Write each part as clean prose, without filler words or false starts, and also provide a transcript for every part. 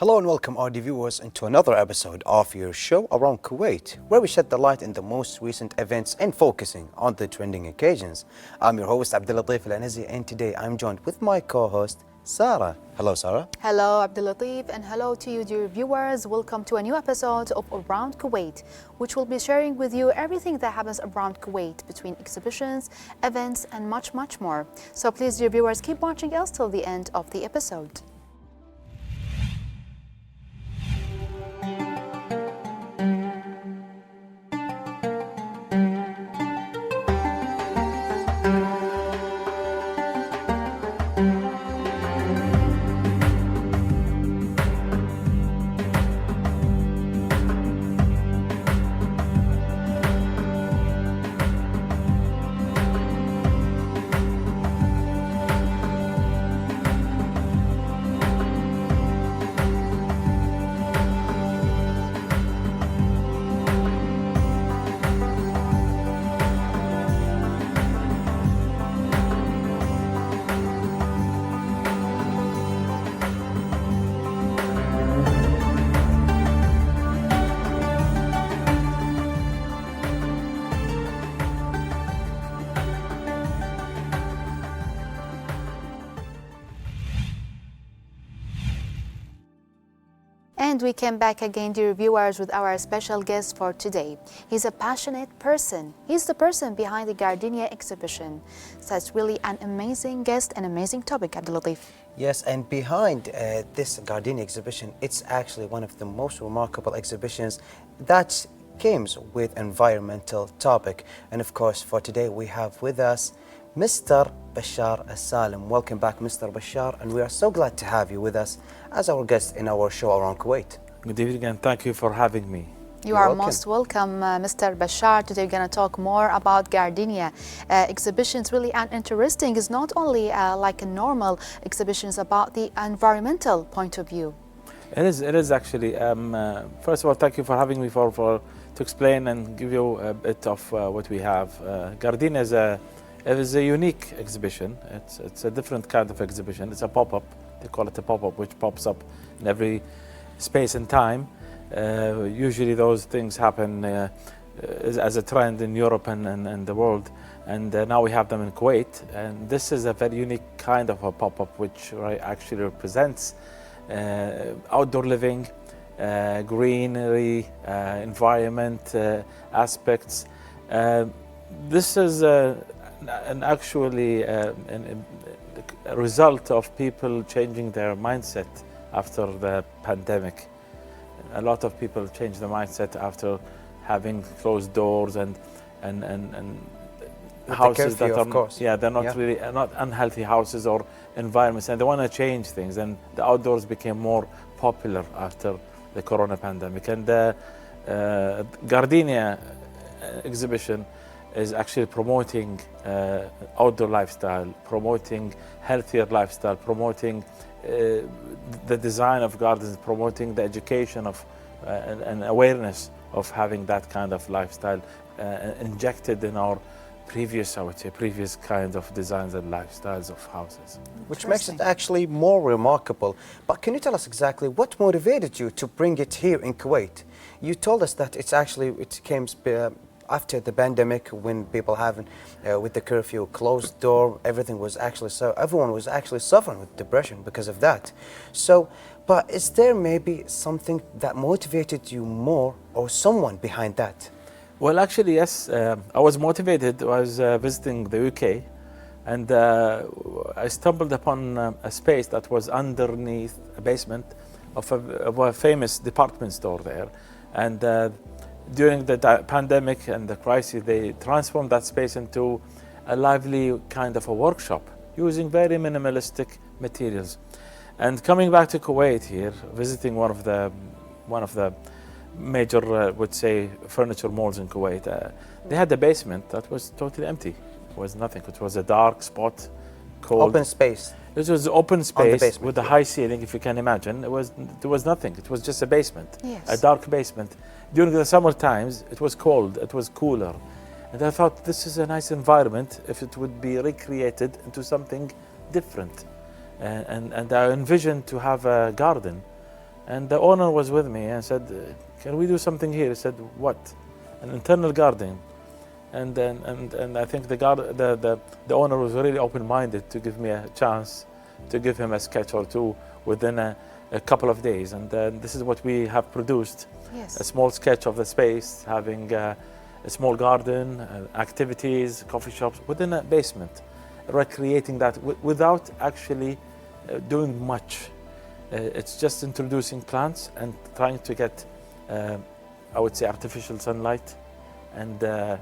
Hello and welcome our viewers into another episode of your show Around Kuwait, where we shed the light in the most recent events and focusing on the trending occasions. I'm your host Abdulatif Al-Anazi, and today I'm joined with my co-host Sarah. Hello Sarah. Hello Abdulatif, and hello to you dear viewers. Welcome to a new episode of Around Kuwait, which will be sharing with you everything that happens around Kuwait between exhibitions, events and much more. So please dear viewers, keep watching us till the end of the episode. And we came back again, dear viewers, with our special guest for today. He's a passionate person. He's the person behind the Gardenia exhibition. So it's really an amazing guest, an amazing topic, Abdulatif. Yes, and behind this Gardenia exhibition, it's actually one of the most remarkable exhibitions that comes with environmental topic. And of course, for today we have with us Mr. Bashar As-Salim. Welcome back, Mr. Bashar, and we are so glad to have you with us as our guest in our show Around Kuwait. Good evening and thank you for having me. You are most welcome, Mr. Bashar. Today we're going to talk more about Gardenia. Exhibitions really and interesting. It's not only like a normal exhibitions about the environmental point of view. It is actually. First of all, thank you for having me to explain and give you a bit of what we have. Gardenia is a unique exhibition. It's a different kind of exhibition. It's a pop-up. They call it a pop-up, which pops up in every space and time. Usually those things happen as a trend in Europe and the world. And now we have them in Kuwait. And this is a very unique kind of a pop-up, which actually represents outdoor living, greenery, environment aspects. This is actually a result of people changing their mindset after the pandemic. A lot of people changed their mindset after having closed doors and houses that are they're not really not unhealthy houses or environments, and they want to change things, and the outdoors became more popular after the corona pandemic. And the Gardenia exhibition is actually promoting outdoor lifestyle, promoting healthier lifestyle, promoting the design of gardens, promoting the education of and awareness of having that kind of lifestyle injected in our previous kind of designs and lifestyles of houses. Which makes it actually more remarkable. But can you tell us exactly what motivated you to bring it here in Kuwait? You told us that it came after the pandemic, when people having with the curfew, closed door, everyone was actually suffering with depression because of that. So, but is there maybe something that motivated you more, or someone behind that? Well, actually, yes. I was motivated. I was visiting the UK, and I stumbled upon a space that was underneath a basement of a famous department store there, and during the pandemic and the crisis, they transformed that space into a lively kind of a workshop using very minimalistic materials. And coming back to Kuwait here, visiting one of the major, would say, furniture malls in Kuwait, they had a basement that was totally empty. It was nothing. It was a dark spot, cold. Open space. It was open space with a high ceiling, if you can imagine. There was nothing. It was just a basement, a dark basement. During the summer times, it was cold, it was cooler. And I thought this is a nice environment if it would be recreated into something different. And I envisioned to have a garden And the owner was with me and said, can we do something here? He said, what? An internal garden. And I think the owner was really open-minded to give me a chance to give him a sketch or two within a couple of days. And this is what we have produced. Yes. A small sketch of the space, having a small garden, activities, coffee shops within a basement, recreating that without actually doing much. It's just introducing plants and trying to get, I would say, artificial sunlight and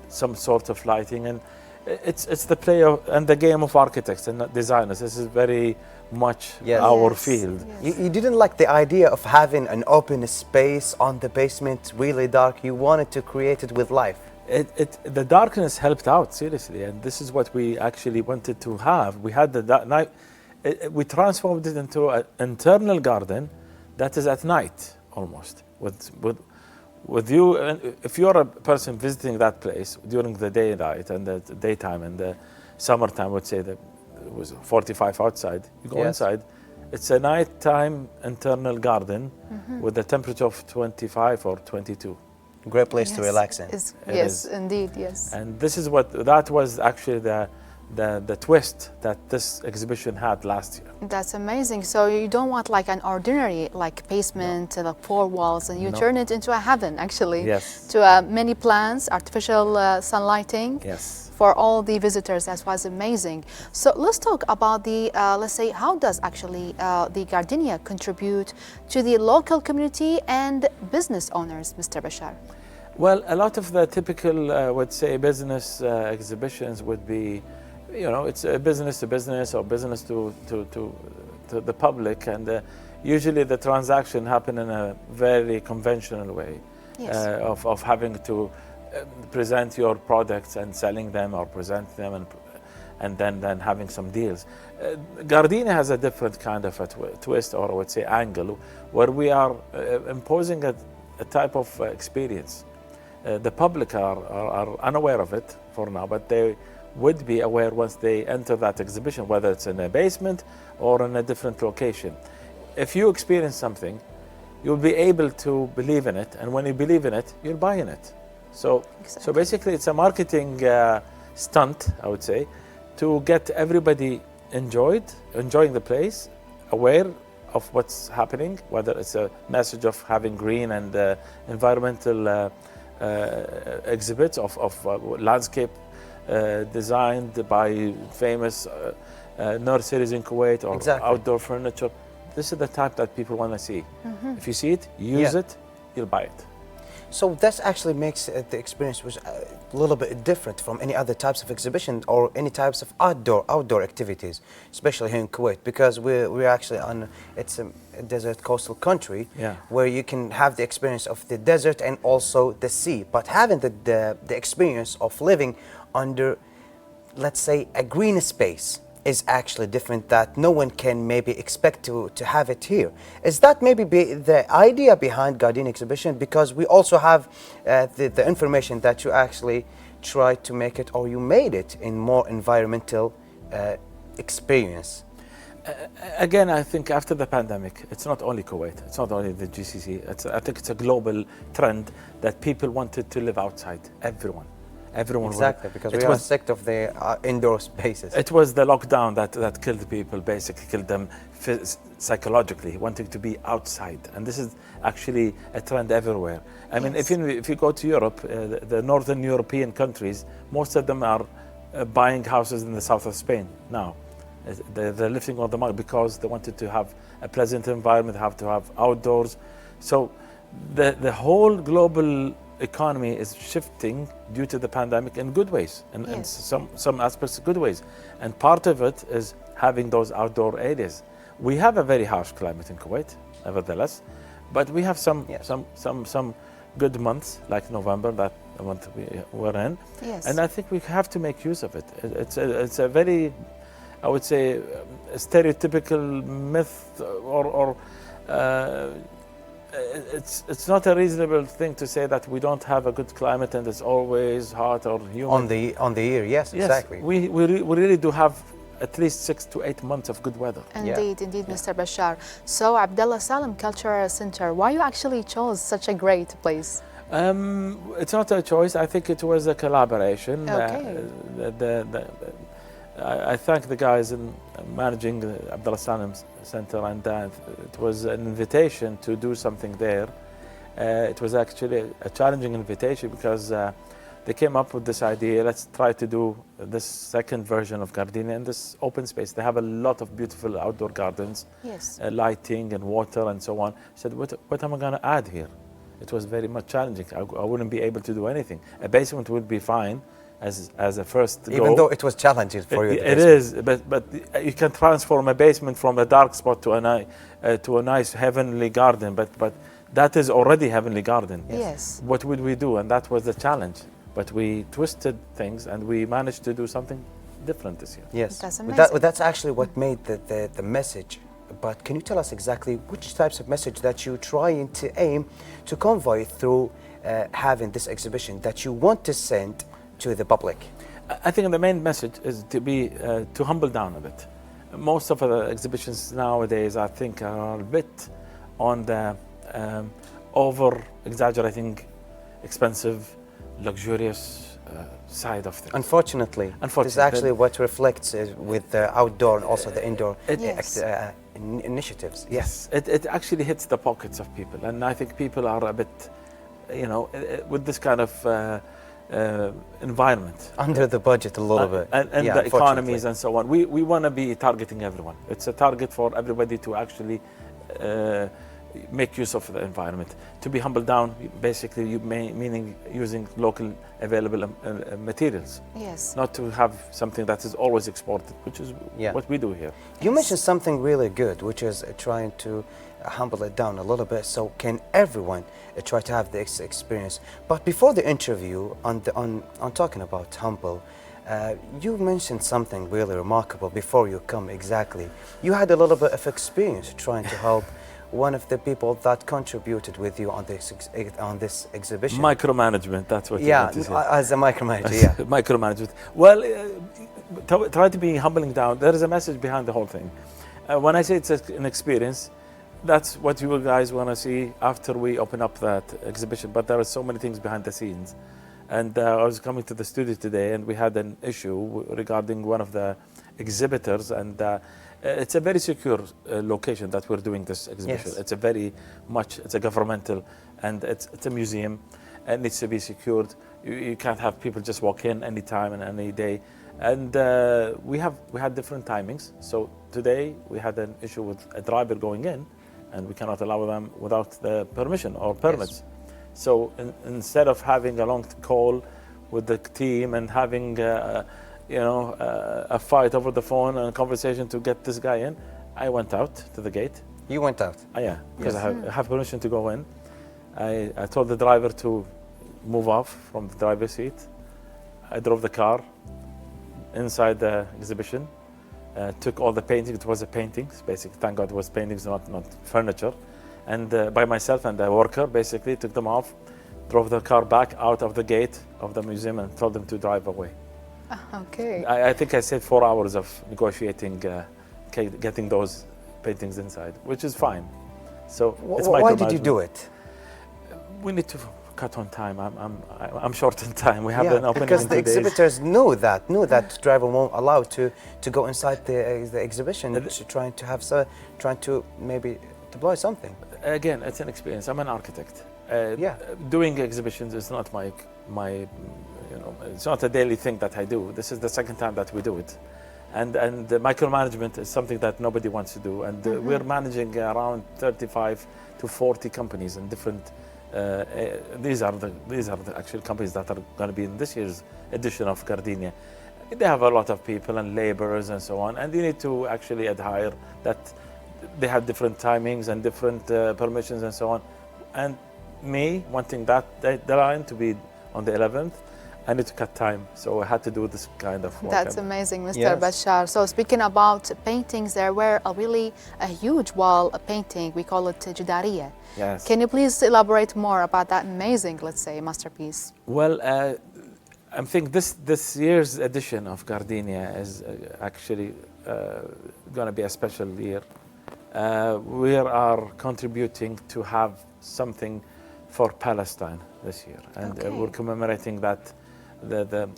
some sort of lighting. And it's the play of, and the game of architects and designers. This is very much our field. Yes. You didn't like the idea of having an open space on the basement, really dark. You wanted to create it with life. The darkness helped out, seriously, and this is what we actually wanted to have. We had we transformed it into an internal garden that is at night almost. With you, if you're a person visiting that place during the daylight and the daytime and the summertime, I would say that it was 45 outside. You go inside. It's a nighttime internal garden with a temperature of 25 or 22. Great place to relax in. Yes, indeed, yes. And this is that was actually the twist that this exhibition had last year. That's amazing. So you don't want like an ordinary like basement, like four walls, and you turn it into a heaven actually. Yes. To many plants, artificial sunlighting. Yes. For all the visitors. That was amazing. So let's talk about the, let's say, how does actually the Gardenia contribute to the local community and business owners, Mr. Bashar? Well, a lot of the typical, would say, business exhibitions would be, it's a business to business or business to the public, and usually the transaction happen in a very conventional way. Yes. Of having to present your products and selling them or present them and then having some deals. Gardenia has a different kind of a twist, or I would say angle, where we are imposing a type of experience. The public are unaware of it for now, but they would be aware once they enter that exhibition, whether it's in a basement or in a different location. If you experience something, you'll be able to believe in it, and when you believe in it, you'll buy in it. So basically it's a marketing stunt, I would say, to get everybody enjoying the place, aware of what's happening, whether it's a message of having green and environmental exhibits of landscape designed by famous nurseries in Kuwait, or outdoor furniture. This is the type that people want to see. If you see it, use it, you'll buy it. So that actually makes the experience was a little bit different from any other types of exhibition or any types of outdoor activities, especially here in Kuwait, because we're actually on it's a desert coastal country where you can have the experience of the desert and also the sea, but having the experience of living under, let's say, a green space is actually different, that no one can maybe expect to have it here. Is that maybe the idea behind Gardenia exhibition? Because we also have the information that you actually tried to make it, or you made it in more environmental experience. Again, I think after the pandemic, it's not only Kuwait, it's not only the GCC, I think it's a global trend that people wanted to live outside, everyone. Exactly, because we are sick of the indoor spaces. It was the lockdown that killed people, basically killed them psychologically, wanting to be outside. And this is actually a trend everywhere. I mean, if you go to Europe, the northern European countries, most of them are buying houses in the south of Spain now. They're lifting all the money because they wanted to have a pleasant environment, have to have outdoors. So the whole global economy is shifting due to the pandemic in good ways, and some aspects good ways, and part of it is having those outdoor areas. We have a very harsh climate in Kuwait, nevertheless, but we have some good months like November, that the month we're in, and I think we have to make use of it. It's a very, I would say, stereotypical myth, or it's not a reasonable thing to say that we don't have a good climate and it's always hot or humid. On the year, yes, exactly. We really do have at least 6 to 8 months of good weather. Indeed, indeed, Mr. Bashar. So, Abdullah Salam Cultural Center, why you actually chose such a great place? It's not a choice. I think it was a collaboration. Okay. I thank the guys in managing the Abdullah Salam Center, and it was an invitation to do something there. It was actually a challenging invitation because they came up with this idea, let's try to do this second version of Gardenia in this open space. They have a lot of beautiful outdoor gardens, yes, lighting and water and so on. I said, what am I going to add here? It was very much challenging. I wouldn't be able to do anything. A basement would be fine as a first go. Even though it was challenging for you. It is, but you can transform a basement from a dark spot to a nice heavenly garden. But that is already heavenly garden. Yes. What would we do? And that was the challenge. But we twisted things and we managed to do something different this year. Yes. That's amazing. That's actually what made the message. But can you tell us exactly which types of message that you're trying to aim to convey through having this exhibition that you want to send to the public? I think the main message is to humble down a bit. Most of the exhibitions nowadays, I think, are a bit on the over-exaggerating, expensive, luxurious side of things. Unfortunately, this is actually what reflects with the outdoor and also the indoor initiatives. Yes, it actually hits the pockets of people, and I think people are a bit, with this kind of environment. Under the budget a little bit. And the economies and so on. We want to be targeting everyone. It's a target for everybody to actually make use of the environment. To be humbled down, basically, meaning using local available materials. Yes. Not to have something that is always exported, which is what we do here. You mentioned something really good, which is trying to humble it down a little bit. So can everyone try to have this experience? But before the interview, on talking about humble, you mentioned something really remarkable before you come exactly. You had a little bit of experience trying to help one of the people that contributed with you on this exhibition. Micromanagement, that's what you want to say. As a micromanager, yeah. Micromanagement. Well, try to be humbling down. There is a message behind the whole thing. When I say it's an experience, that's what you guys want to see after we open up that exhibition. But there are so many things behind the scenes. And I was coming to the studio today, and we had an issue regarding one of the exhibitors, and it's a very secure location that we're doing this exhibition. Yes. It's a governmental, and it's a museum, and needs to be secured. You can't have people just walk in any time and any day. And we had different timings. So today we had an issue with a driver going in, and we cannot allow them without the permission or permits. Yes. So instead of having a long call with the team and having a fight over the phone and a conversation to get this guy in, I went out to the gate. You went out? Yeah, because I have permission to go in. I told the driver to move off from the driver's seat. I drove the car inside the exhibition, took all the paintings. It was a paintings, basically. Thank God it was paintings, not furniture. And by myself and the worker, basically, took them off, drove the car back out of the gate of the museum and told them to drive away. Okay. I think I saved 4 hours of negotiating, getting those paintings inside, which is fine. So it's why did you do it? We need to cut on time. I'm short on time. We have an opening because in the 2 days. exhibitors knew that driver won't allow to go inside the exhibition, trying to maybe deploy something. Again, it's an experience. I'm an architect. Doing exhibitions is not my it's not a daily thing that I do. This is the second time that we do it. And the micromanagement is something that nobody wants to do. And we're managing around 35 to 40 companies in different, these are the actual companies that are going to be in this year's edition of Gardenia. They have a lot of people and laborers and so on. And you need to actually adhere that they have different timings and different permissions and so on. And me wanting that deadline to be on the 11th, I need to cut time, so I had to do this kind of work. That's amazing, Mr. Bashar. So speaking about paintings, there were a huge wall painting. We call it Jidariya. Yes. Can you please elaborate more about that amazing, let's say, masterpiece? Well, I think this year's edition of Gardenia is actually going to be a special year. We are contributing to have something for Palestine this year, and we're commemorating that the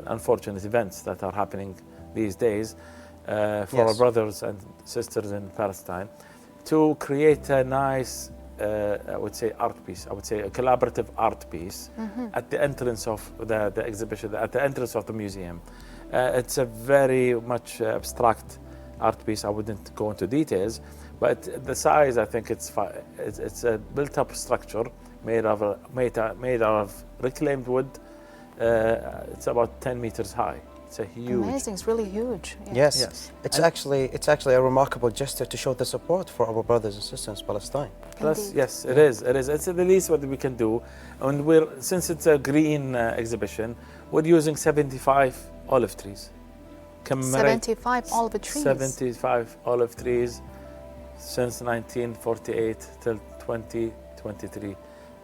unfortunate events that are happening these days for our brothers and sisters in Palestine, to create a nice, I would say, art piece. I would say a collaborative art piece at the entrance of the exhibition, at the entrance of the museum. It's a very much abstract art piece. I wouldn't go into details, but the size, I think it's a built-up structure made of reclaimed wood. It's about 10 meters high. It's a huge. Amazing! It's really huge. Yes. It's actually a remarkable gesture to show the support for our brothers and sisters in Palestine. Plus, yes, it is. It's the least what we can do, and since it's a green exhibition, we're using 75 olive trees. 75 olive trees. 75 olive trees since 1948 till 2023,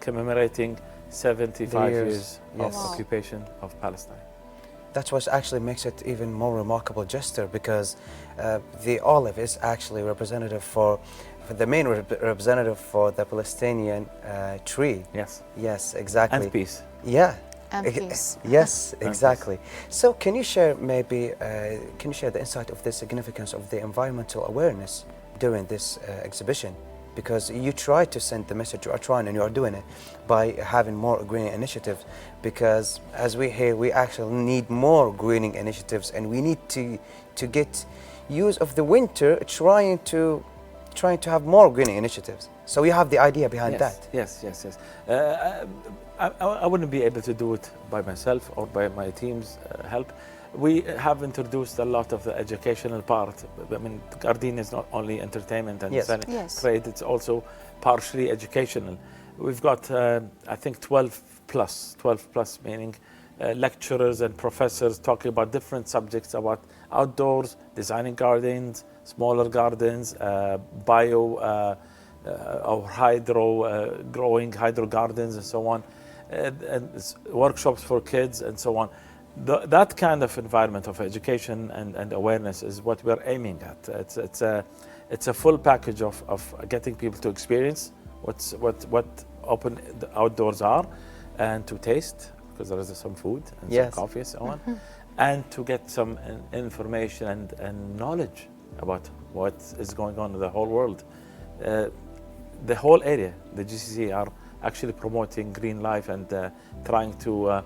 commemorating 75 years of occupation of Palestine. That's what actually makes it even more remarkable gesture, because the olive is actually representative for the main representative for the Palestinian tree. Yes, exactly. And peace. Yeah. And peace. Yes, exactly. So can you share the insight of the significance of the environmental awareness during this exhibition? Because you try to send the message, you are trying, and you are doing it by having more greening initiatives, because as we hear, we actually need more greening initiatives, and we need to get use of the winter trying to have more greening initiatives. So you have the idea behind that. Yes. I wouldn't be able to do it by myself or by my team's help. We have introduced a lot of the educational part. I mean, Gardenia is not only entertainment and trade, it's also partially educational. We've got, I think, 12 plus, meaning lecturers and professors talking about different subjects about outdoors, designing gardens, smaller gardens, bio or growing hydro gardens and so on, and workshops for kids and so on. That kind of environment of education and awareness is what we're aiming at. It's a full package of getting people to experience what open the outdoors are, and to taste, because there is some food and some coffee and so on, and to get some information and knowledge about what is going on in the whole world. The whole area, the GCC, are actually promoting green life and trying to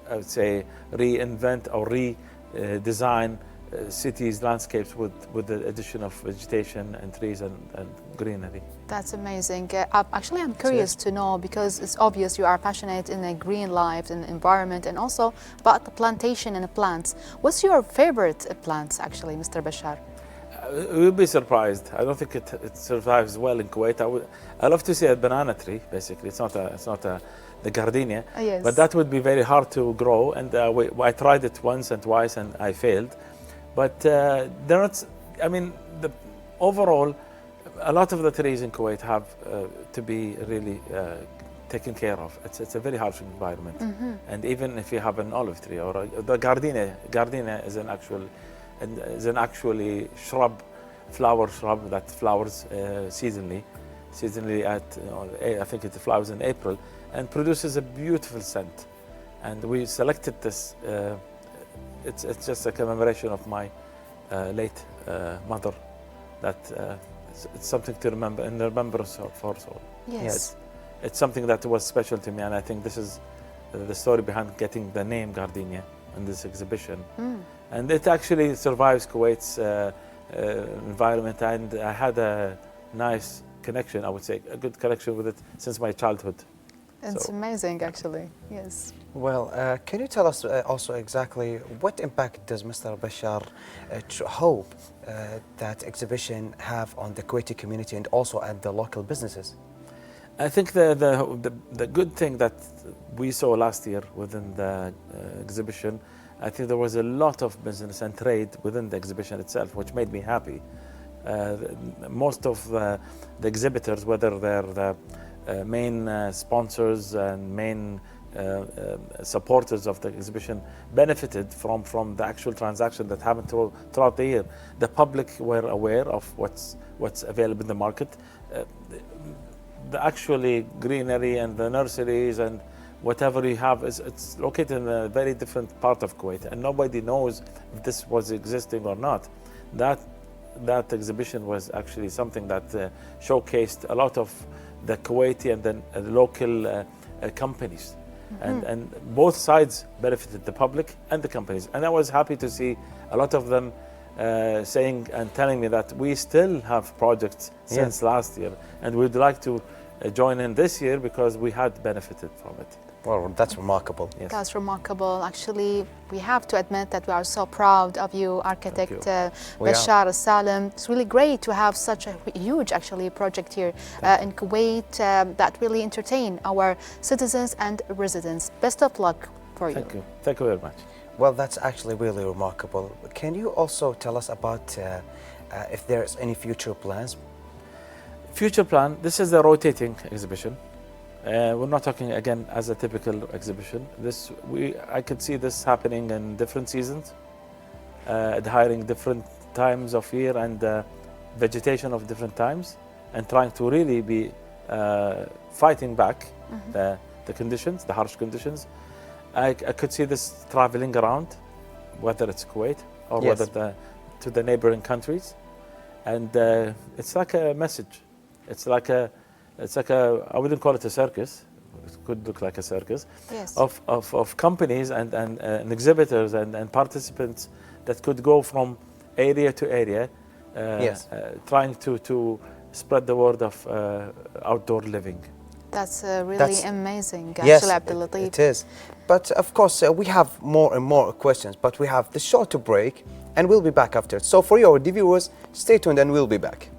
I would say reinvent or redesign cities, landscapes with the addition of vegetation and trees and greenery. That's amazing. Actually, I'm curious to know, because it's obvious you are passionate in a green life and environment, and also about the plantation and the plants. What's your favorite plants, actually, Mr. Bashar? You'll be surprised. I don't think it survives well in Kuwait. I love to see a banana tree. Basically, it's not the gardenia, but that would be very hard to grow. And I tried it once and twice, and I failed. But they're not. I mean, overall, a lot of the trees in Kuwait have to be really taken care of. It's a very harsh environment, and even if you have an olive tree or the gardenia is an actually flower shrub that flowers seasonally at I think it flowers in April and produces a beautiful scent. And we selected this. It's just a commemoration of my late mother. That it's something to remember in remembrance of her soul. Yes. It's something that was special to me, and I think this is the story behind getting the name Gardenia in this exhibition. And it actually survives Kuwait's environment, and I had a nice connection, I would say, a good connection with it since my childhood. It's amazing, actually, yes. Well, can you tell us also exactly what impact does Mr. Bashar hope that exhibition have on the Kuwaiti community and also at the local businesses? I think the good thing that we saw last year within the exhibition, I think there was a lot of business and trade within the exhibition itself, which made me happy. Most of the exhibitors, whether they're the main sponsors and main supporters of the exhibition benefited from the actual transaction that happened throughout the year. The public were aware of what's available in the market. The actually greenery and the nurseries and whatever you have it's located in a very different part of Kuwait, and nobody knows if this was existing or not. That exhibition was actually something that showcased a lot of the Kuwaiti and the local companies. And both sides benefited, the public and the companies. And I was happy to see a lot of them saying and telling me that we still have projects since last year, and we'd like to join in this year because we had benefited from it. Well, that's remarkable. Yes. That's remarkable. Actually, we have to admit that we are so proud of you, architect Bashar Salim. It's really great to have such a huge, actually, project here in Kuwait that really entertain our citizens and residents. Best of luck for you. Thank you. Thank you very much. Well, that's actually really remarkable. Can you also tell us about if there's any future plans? Future plan, this is a rotating exhibition. We're not talking again as a typical exhibition. I could see this happening in different seasons, hiring different times of year and vegetation of different times, and trying to really be fighting back the conditions, the harsh conditions. I could see this traveling around, whether it's Kuwait or whether to the neighboring countries, and it's like a message. It's like a, I wouldn't call it a circus. It could look like a circus of companies and exhibitors and participants that could go from area to area, trying to spread the word of outdoor living. That's really amazing, actually, Abdulatif. It is. But of course, we have more and more questions, but we have the short break, and we'll be back after. So for your viewers, stay tuned and we'll be back.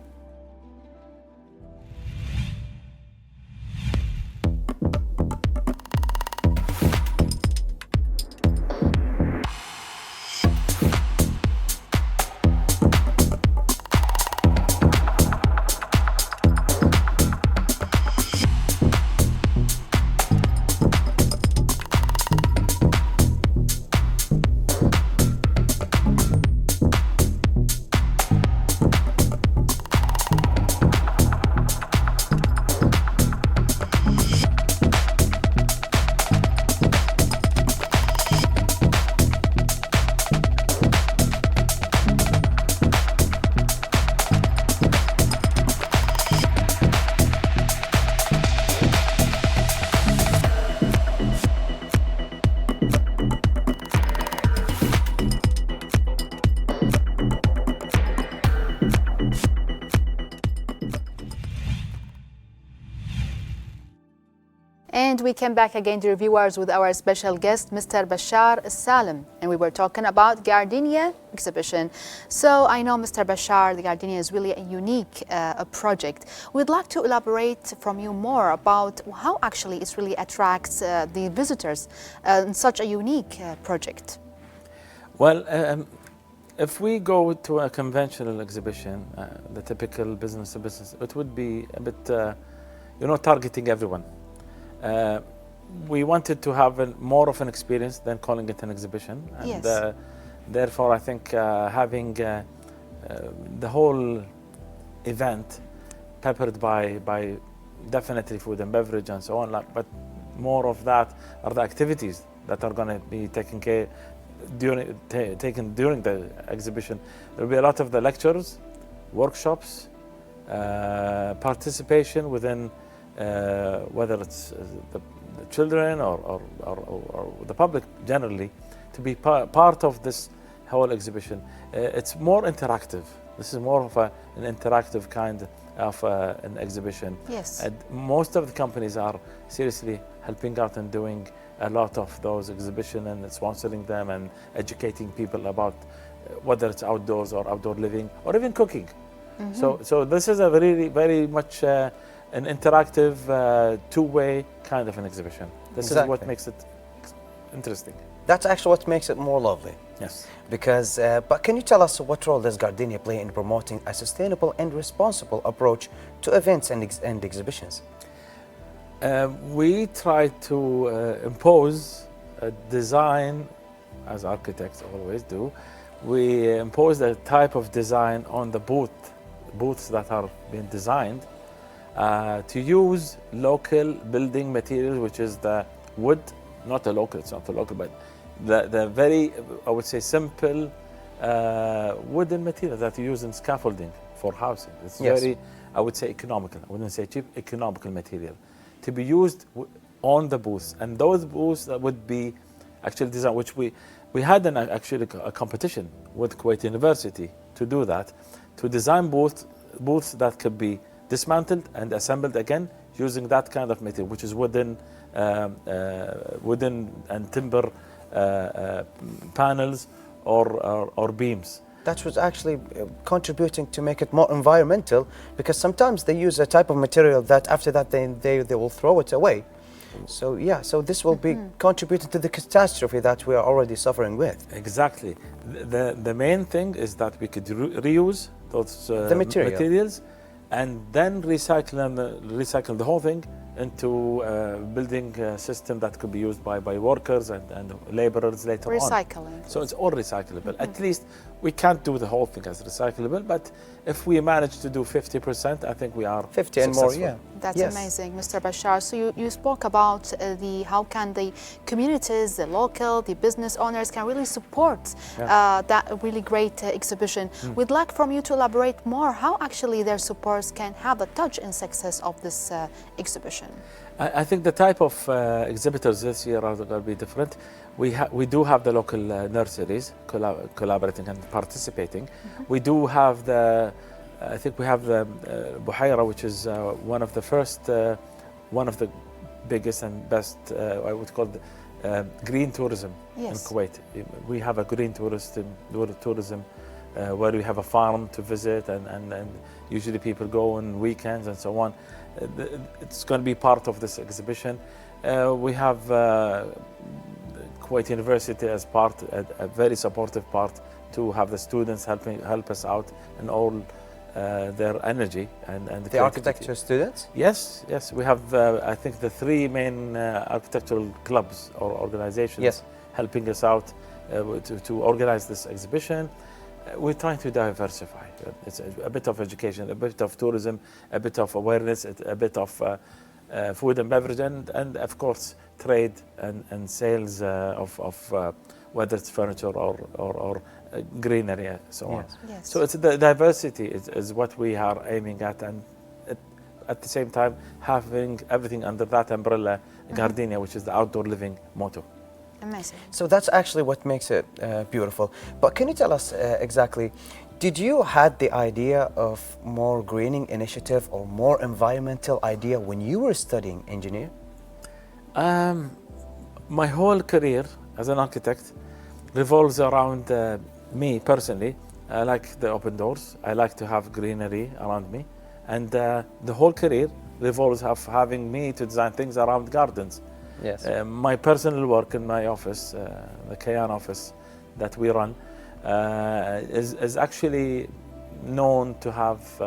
And we came back again to reviewers with our special guest, Mr. Bashar Salim, and we were talking about Gardenia exhibition. So I know, Mr. Bashar, the Gardenia is really a unique project. We'd like to elaborate from you more about how actually it really attracts the visitors in such a unique project. Well, if we go to a conventional exhibition, the typical business to business, it would be a bit, targeting everyone. We wanted to have more of an experience than calling it an exhibition, and therefore I think having the whole event peppered by definitely food and beverage and so on, but more of that are the activities that are going to be taken during the exhibition. There will be a lot of the lectures, workshops, participation within whether it's the children or the public generally, to be part of this whole exhibition. It's more interactive. This is more of an interactive kind of an exhibition. Yes. And most of the companies are seriously helping out and doing a lot of those exhibitions and sponsoring them and educating people about whether it's outdoors or outdoor living or even cooking. So this is a very much an interactive, two-way kind of an exhibition. This is what makes it interesting. That's actually what makes it more lovely. Yes. Because, but can you tell us what role does Gardenia play in promoting a sustainable and responsible approach to events and exhibitions? We try to impose a design, as architects always do. We impose a type of design on the booths that are being designed to use local building materials, which is the wood, not a local, it's not a local, but the very, I would say, simple wooden material that you use in scaffolding for housing. It's very, I would say, economical. I wouldn't say cheap, economical material to be used on the booths. And those booths that would be actually designed, which we had actually a competition with Kuwait University to do that, to design booths that could be dismantled and assembled again using that kind of material, which is wooden and timber panels or beams. That was actually contributing to make it more environmental, because sometimes they use a type of material that after that they will throw it away. So yeah, so this will be contributing to the catastrophe that we are already suffering with. Exactly. The main thing is that we could reuse those the materials and then recycle the whole thing into a building system that could be used by workers and laborers later on. Recycling. So it's all recyclable. At least we can't do the whole thing as recyclable, but if we manage to do 50%, I think we are 50 and more, yeah. That's amazing, Mr. Bashar. So you spoke about how can the communities, the local, the business owners can really support that really great exhibition. We'd like from you to elaborate more how actually their supports can have a touch in success of this exhibition. I think the type of exhibitors this year are going to be different. We do have the local nurseries collaborating and participating. We do have I think we have the Buhaira, which is one of the first, one of the biggest and best, I would call it, green tourism in Kuwait. We have a green tourism where we have a farm to visit, and usually people go on weekends and so on. It's going to be part of this exhibition. We have Kuwait University as part, a very supportive part, to have the students help us out in all their energy and the architecture students. Yes, we have I think the three main architectural clubs or organizations helping us out to organize this exhibition. We're trying to diversify. It's a bit of education, a bit of tourism, a bit of awareness, a bit of food and beverage, and of course trade and sales of whether it's furniture or greenery and so on. Yes. So it's the diversity is what we are aiming at, and at the same time having everything under that umbrella, Gardenia, which is the outdoor living motto. Amazing. So that's actually what makes it beautiful. But can you tell us exactly, did you had the idea of more greening initiative or more environmental idea when you were studying engineer? My whole career as an architect revolves around me personally. I like the open doors. I like to have greenery around me. And the whole career revolves of having me to design things around gardens. Yes. My personal work in my office, the Kayan office that we run, is actually known to have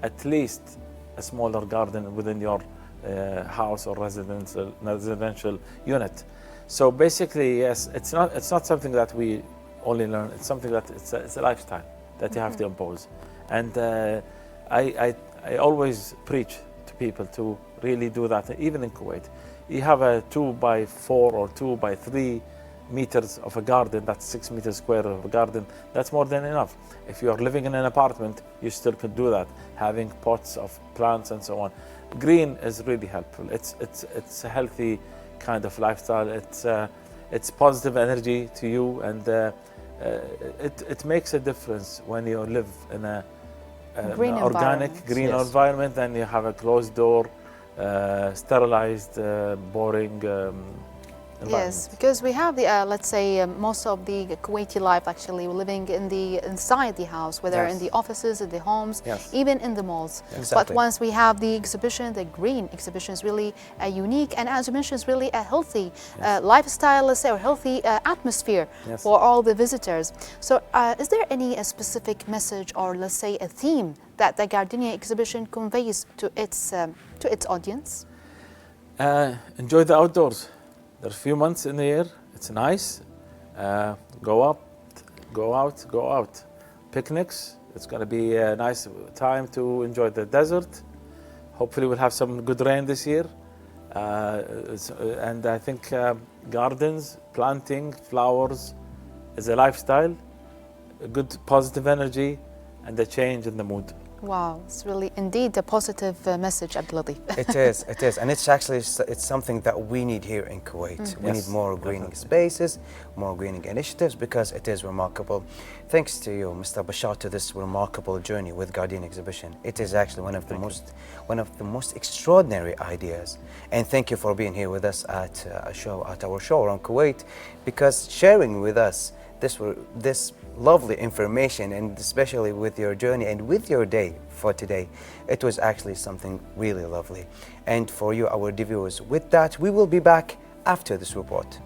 at least a smaller garden within your house or residential unit. So basically, yes, it's not something that we only learn. It's something that it's a lifestyle that you have to impose. And I always preach to people to really do that, even in Kuwait. You have a 2x4 or 2x3 meters of a garden, that's 6 meters square of a garden, that's more than enough. If you are living in an apartment, you still could do that, having pots of plants and so on. Green is really helpful. It's a healthy kind of lifestyle. It's positive energy to you, and it makes a difference when you live in an organic, green environment, and you have a closed door, sterilized, boring Yes, because we have the, let's say, most of the Kuwaiti life actually living inside the house, whether in the offices, in the homes, even in the malls. Exactly. But once we have the exhibition, the green exhibition is really unique, and as you mentioned, it's really a healthy lifestyle, let's say, or healthy atmosphere for all the visitors. So is there any specific message or, let's say, a theme that the Gardenia exhibition conveys to its audience? Enjoy the outdoors. There's a few months in the year. It's nice. Go up, go out, go out. Picnics. It's going to be a nice time to enjoy the desert. Hopefully we'll have some good rain this year. And I think gardens, planting, flowers is a lifestyle, a good positive energy, and a change in the mood. Wow, it's really indeed a positive message, Abdulatif. It is, and it's actually something that we need here in Kuwait. We Yes, need more greening definitely. spaces, more greening initiatives, because it is remarkable. Thanks to you, Mr. Bashar, to this remarkable journey with Guardian Exhibition. It is actually one of the most extraordinary ideas. And thank you for being here with us at our show around Kuwait, because sharing with us this lovely information, and especially with your journey and with your day for today, it was actually something really lovely. And for you, our viewers, with that, we will be back after this report.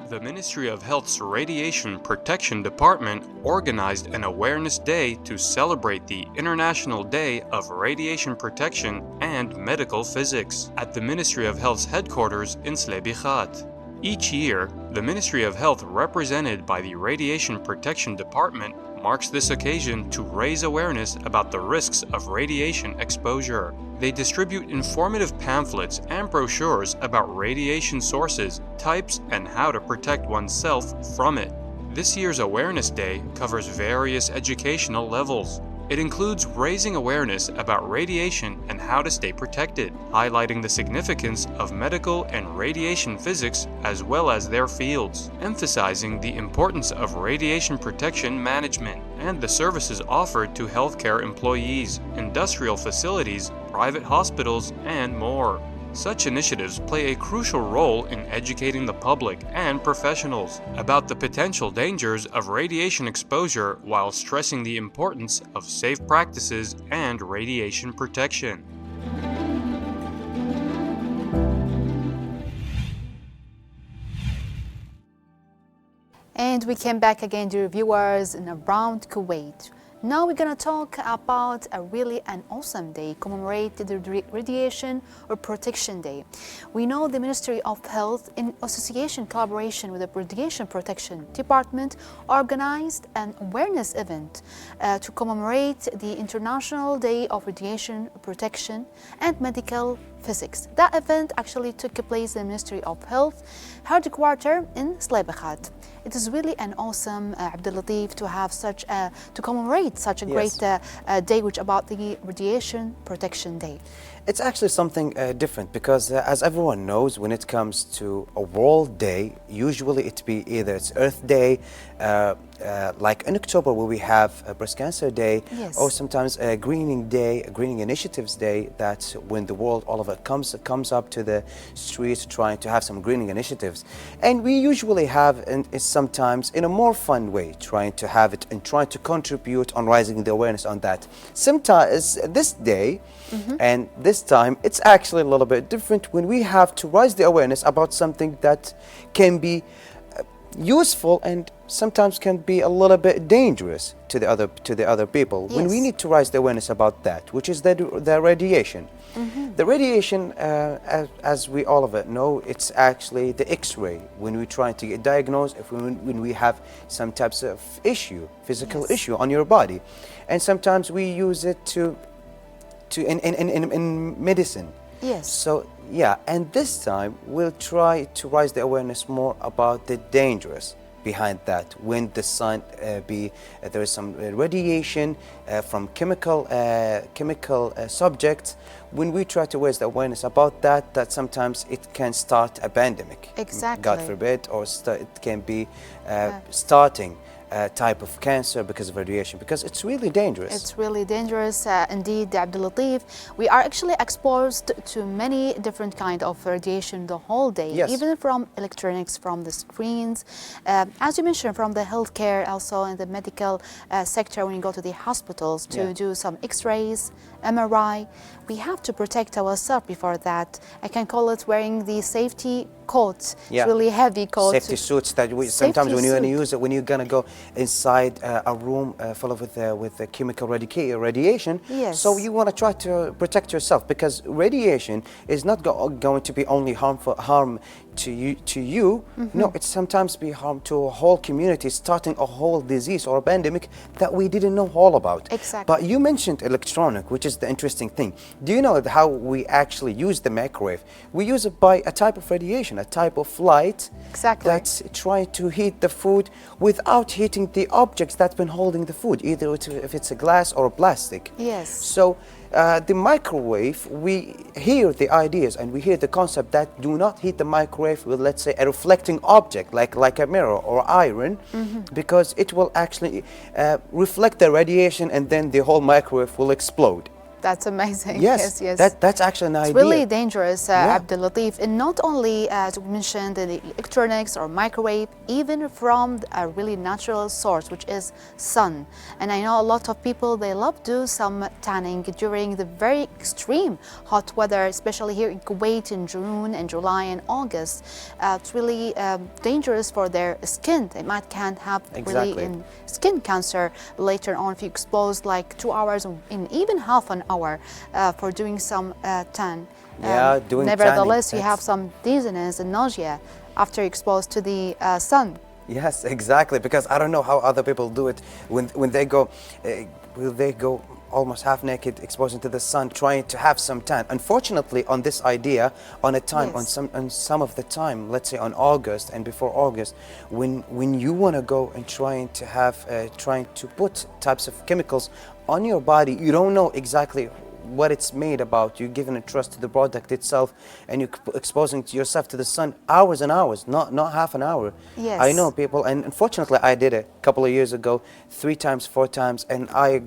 The Ministry of Health's Radiation Protection Department organized an awareness day to celebrate the International Day of Radiation Protection and Medical Physics at the Ministry of Health's headquarters in Slebichat. Each year, the Ministry of Health, represented by the Radiation Protection Department, marks this occasion to raise awareness about the risks of radiation exposure. They distribute informative pamphlets and brochures about radiation sources, types, and how to protect oneself from it. This year's Awareness Day covers various educational levels. It includes raising awareness about radiation and how to stay protected, highlighting the significance of medical and radiation physics as well as their fields, emphasizing the importance of radiation protection management and the services offered to healthcare employees, industrial facilities, private hospitals, and more. Such initiatives play a crucial role in educating the public and professionals about the potential dangers of radiation exposure while stressing the importance of safe practices and radiation protection. And we came back again, dear viewers, in Around Kuwait. Now we're going to talk about an awesome day, commemorate the Radiation or Protection Day. We know the Ministry of Health, in association collaboration with the Radiation Protection Department, organized an awareness event to commemorate the International Day of Radiation Protection and Medical Physics. That event actually took place in the Ministry of Health headquarters in Slebichat. It is really an awesome, Abdulatif, to have to commemorate such a great day, which about the Radiation Protection Day. It's actually something different, because as everyone knows, when it comes to a World Day, usually it be either it's Earth Day, like in October where we have a Breast Cancer Day, Yes. or sometimes a Greening Day, a Greening Initiatives Day. That's when the world, all of it comes up to the streets trying to have some greening initiatives. And we usually have, and sometimes in a more fun way, trying to have it and trying to contribute on raising the awareness on that. Sometimes this day, and this time, it's actually a little bit different when we have to raise the awareness about something that can be useful and sometimes can be a little bit dangerous to the other people. When we Yes. need to raise the awareness about that, which is the radiation. The radiation, as we all of it know, it's actually the X-ray when we're trying to get diagnosed, when we have some types of physical Yes. issue on your body, and sometimes we use it in medicine. Yes. So yeah, and this time we'll try to raise the awareness more about the dangers behind that. When the sun there is some radiation from chemical subjects. When we try to raise the awareness about that sometimes it can start a pandemic. Exactly. God forbid, or it can be starting a type of cancer because of radiation, because it's really dangerous. It's really dangerous indeed, Abdulatif. We are actually exposed to many different kinds of radiation the whole day, Yes. even from electronics, from the screens, as you mentioned, from the healthcare, also in the medical sector when you go to the hospitals to Yeah. do some x-rays, MRI. We have to protect ourselves before that. I can call it wearing the safety coat. Yeah. It's really heavy coat. Safety suits that sometimes Safety when you're going to suit. use it, when you're going to go inside a room full of with the chemical radiation. Yes. So you want to try to protect yourself, because radiation is not going to be only harm to you. No, it's sometimes be harm to a whole community, starting a whole disease or a pandemic that we didn't know all about. Exactly. But you mentioned electronic, which is the interesting thing. Do you know how we actually use the microwave? We use it by a type of radiation, a type of light. Exactly. That's trying to heat the food without heating the objects that's been holding the food, either if it's a glass or a plastic. Yes. So the microwave, we hear the ideas and we hear the concept that do not heat the microwave with, let's say, a reflecting object like a mirror or iron, because it will actually reflect the radiation and then the whole microwave will explode. That's amazing. Yes, that's actually an idea. It's really dangerous, Yeah. Abdul Latif, and not only, as we mentioned, the electronics or microwave, even from a really natural source, which is sun. And I know a lot of people, they love do some tanning during the very extreme hot weather, especially here in Kuwait in June and July and August. It's really dangerous for their skin. They can have Exactly. really skin cancer later on if you expose like 2 hours in even half an hour for doing some tan. Yeah, doing nevertheless, tanning, you have some dizziness and nausea after exposed to the sun. Yes, exactly. Because I don't know how other people do it when they go, almost half naked, exposing to the sun, trying to have some tan. Unfortunately, on this idea, on a time, Yes. on some of the time, let's say on August and before August, when you want to go and trying to put types of chemicals on your body, you don't know exactly what it's made about. You're giving a trust to the product itself, and you're exposing yourself to the sun hours and hours, not half an hour. Yes. I know people, and unfortunately I did it a couple of years ago, 3 times, 4 times, and I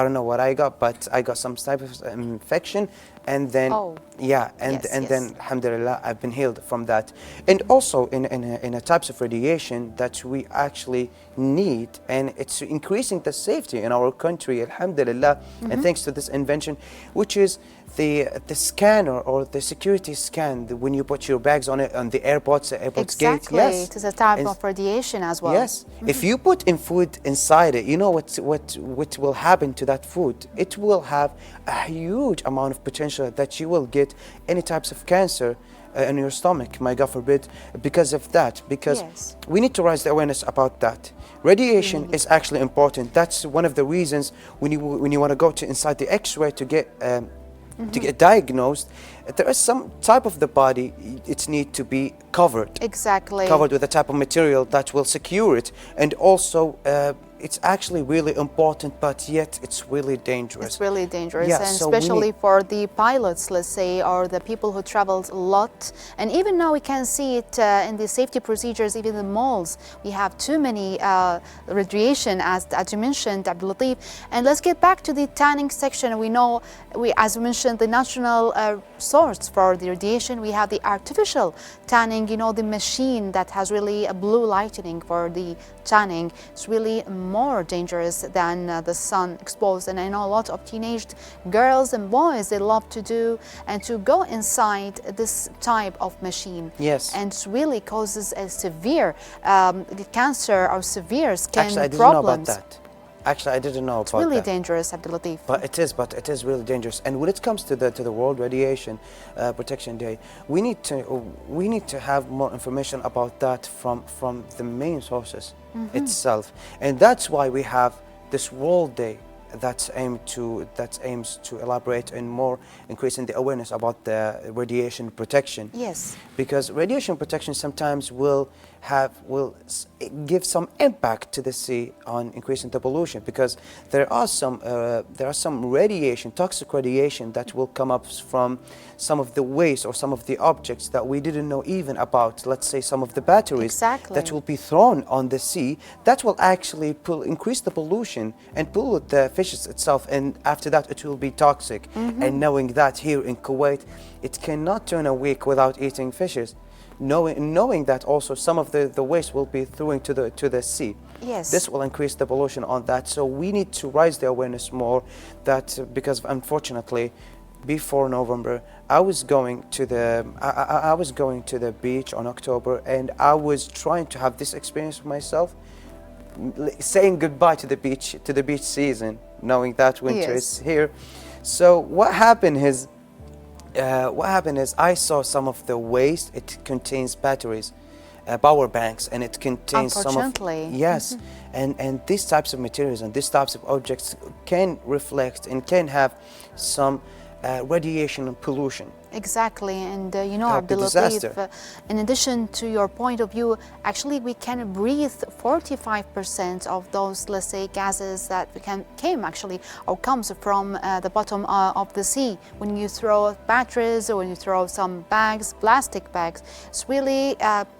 don't know what I got, but I got some type of infection, and then then alhamdulillah, I've been healed from that. And also in a types of radiation that we actually need, and it's increasing the safety in our country, alhamdulillah, and thanks to this invention, which is the scanner or the security scan, when you put your bags on it on the airports gate. Exactly. Yes, It is a type of radiation as well. yes. If you put in food inside it, you know what will happen to that food. It will have a huge amount of potential that you will get any types of cancer in your stomach, my God forbid, because of that. Because Yes. we need to raise the awareness about that. Radiation is actually important. That's one of the reasons when you want to go to inside the X-ray to get diagnosed, there is some type of the body it needs to be covered. Exactly. Covered with a type of material that will secure it, and also it's actually really important, but yet it's really dangerous. It's really dangerous, Yeah, and so we especially need- for the pilots, let's say, or the people who travel a lot. And even now we can see it in the safety procedures, even the malls. We have too many radiation, as you mentioned, Abdul Latif. And let's get back to the tanning section. We know, as we mentioned, the national source for the radiation. We have the artificial tanning, you know, the machine that has really a blue lightening for the tanning. It's really more dangerous than the sun exposed. And I know a lot of teenage girls and boys, they love to do and to go inside this type of machine. Yes. And it really causes a severe cancer or severe skin Actually, I didn't problems. know about that. Actually, I didn't know It's about really that. dangerous, Abdul Latif. But it is really dangerous. And when it comes to the World Radiation Protection Day, we need to have more information about that from the main sources itself. And that's why we have this World Day that aims to elaborate and more increasing the awareness about the radiation protection. Yes. Because radiation protection sometimes will give some impact to the sea on increasing the pollution, because there are some radiation, toxic radiation, that will come up from some of the waste or some of the objects that we didn't know even about. Let's say some of the batteries Exactly. that will be thrown on the sea, that will actually increase the pollution and pollute the fishes itself, and after that it will be toxic. And knowing that here in Kuwait, it cannot turn a week without eating fishes. Knowing that also some of the waste will be thrown to the sea. Yes. This will increase the pollution on that. So we need to raise the awareness more, that because unfortunately before November, I was going to I was going to the beach on October, and I was trying to have this experience for myself, saying goodbye to the beach season, knowing that winter Yes. is here. So what happened is I saw some of the waste. It contains batteries, power banks, and it contains some of, Unfortunately. yes, and these types of materials and these types of objects can reflect and can have some radiation and pollution. Exactly, and you know, Help the Abdul disaster. Latif, in addition to your point of view, actually we can breathe 45% of those, let's say, gases that came actually or comes from the bottom of the sea. When you throw batteries or when you throw some bags, plastic bags, it's really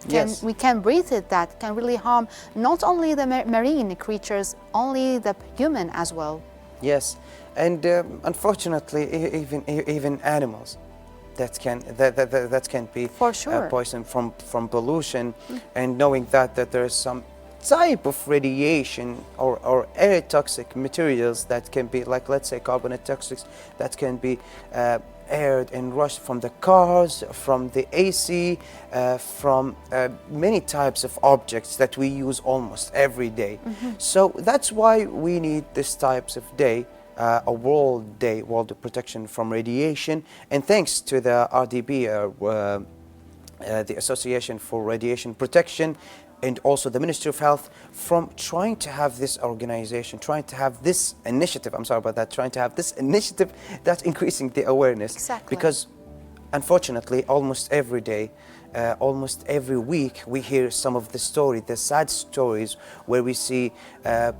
Yes. we can breathe it. That can really harm not only the marine creatures, only the human as well. Yes, and unfortunately, even animals that can be For sure. poisoned from pollution, and knowing that there is some type of radiation or air toxic materials that can be, like, let's say, carbon toxics that can be aired and rushed from the cars, from the AC, from many types of objects that we use almost every day. So that's why we need this types of day, a World Protection from Radiation. And thanks to the RDB, the Association for Radiation Protection, and also the Ministry of Health, from trying to have this organization, trying to have this initiative, I'm sorry about that, trying to have this initiative that's increasing the awareness. Exactly. Because unfortunately, almost every day, almost every week, we hear some of the sad stories where we see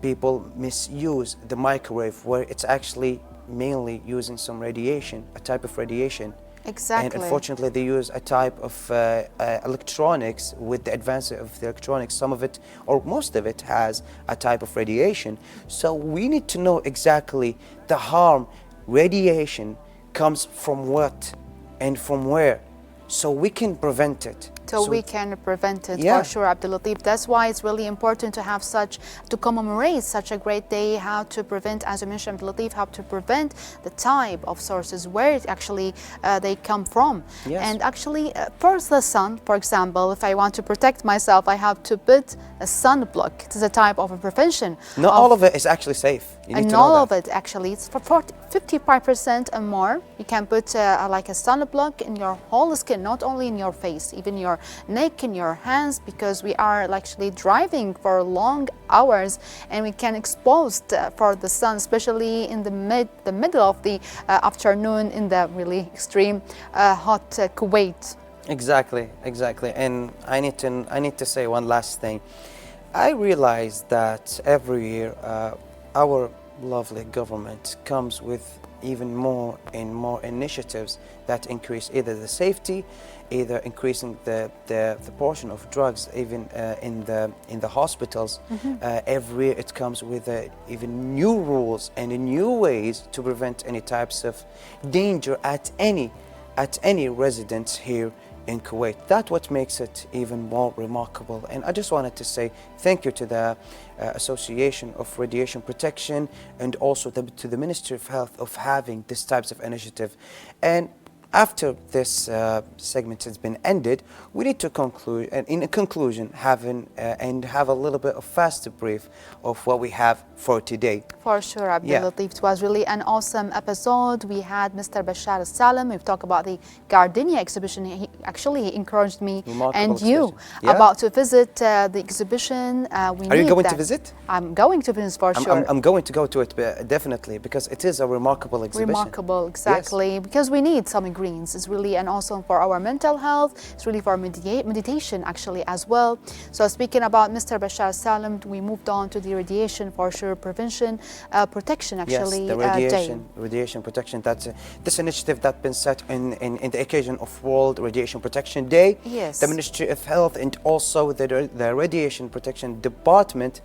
people misuse the microwave, where it's actually mainly using some radiation, a type of radiation. Exactly. And unfortunately, they use a type of electronics. With the advance of the electronics, some of it, or most of it, has a type of radiation. So we need to know exactly the harm. Radiation comes from what and from where, so we can prevent it. So we can prevent it, Yeah. for sure, Abdul Latif. That's why it's really important to have to commemorate such a great day, how to prevent, as you mentioned, Abdul Latif, how to prevent the type of sources, where it actually they come from. Yes. And actually, first the sun, for example, if I want to protect myself, I have to put a sunblock. It is a type of a prevention. Not all of it is actually safe. You need And to know all that. of it, actually, it's for 55% and more. You can put like a sunblock in your whole skin, not only in your face, even your neck, in your hands, because we are actually driving for long hours and we can exposed for the sun, especially in the middle of the afternoon in the really extreme hot Kuwait. Exactly. And I need to say one last thing. I realize that every year our lovely government comes with even more and more initiatives that increase either the safety, either increasing the portion of drugs, even in the hospitals. Every year it comes with even new rules and new ways to prevent any types of danger at any residence here in Kuwait. That's what makes it even more remarkable. And I just wanted to say thank you to the Association of Radiation Protection, and also to the Ministry of Health of having these types of initiative. And after this segment has been ended, we need to conclude, and in a conclusion, have a little bit of faster brief of what we have for today. For sure, Abdul Yeah. Latif. It was really an awesome episode. We had Mr. Bashar Salam. We've talked about the Gardenia exhibition. He encouraged me Remarkable and you exhibition. Yeah. about to visit the exhibition. Are you going to visit? I'm going to visit for sure. I'm going to go to it, definitely, because it is a remarkable exhibition. Remarkable, exactly, because we need some greens. It's really and also for our mental health. It's really for meditation actually as well. So speaking about Mr. Bashar Salam, we moved on to the radiation for sure prevention, protection actually. Yes, the radiation protection. That's this initiative that's been set in the occasion of World Radiation Protection Day. Yes. The Ministry of Health and also the Radiation Protection Department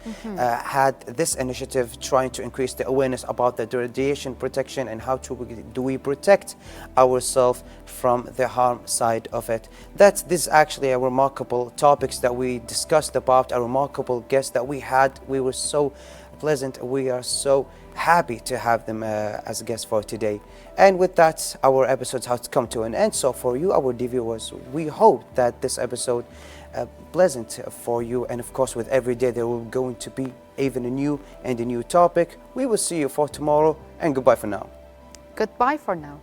had this initiative trying to increase the awareness about the radiation protection and how do we protect ourselves from the harm side of it. This is actually a remarkable topics that we discussed about, a remarkable guest that we had. We were so pleasant. We are so happy to have them as a guest for today. And with that, our episode has come to an end. So for you, our viewers, we hope that this episode pleasant for you. And of course, with every day, there will going to be even a new topic. We will see you for tomorrow, and goodbye for now. Goodbye for now.